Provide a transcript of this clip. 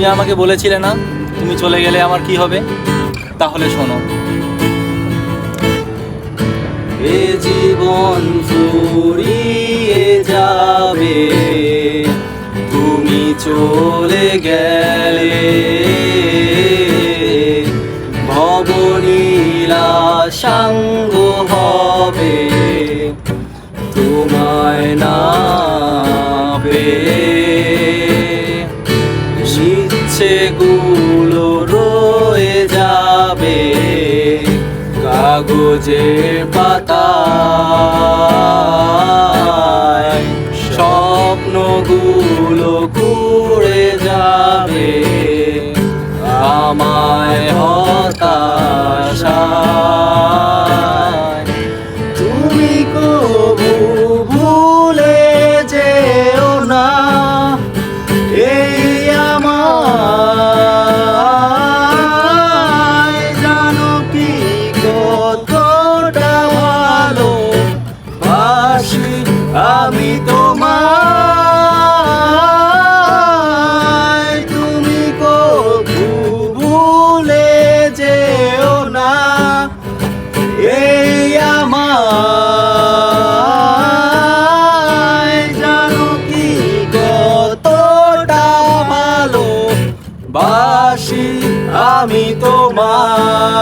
তুমি আমাকে বলেছিলে না তুমি চলে গেলে আমার কি হবে, তাহলে শোনো। এ জীবন ফুরিয়ে যাবে তুমি চলে গেলে, ভবনীলা সাঙ্গ হবে তোমায় না পেয়ে। ইচ্ছেগুলো রয়ে যাবে কাগজের পাতায়, স্বপ্নগুলো ঘুরে যাবে আমায় হতাশায়। তুমি কবু ভুলে যেও না এই আমায়, জানো কি কতটা ভালোবাসি আমি তোমায়। তুমি কবু ভুলে যেও না এই আমায়, জানো কি কতটা ভালোবাসি আমি তোমায়।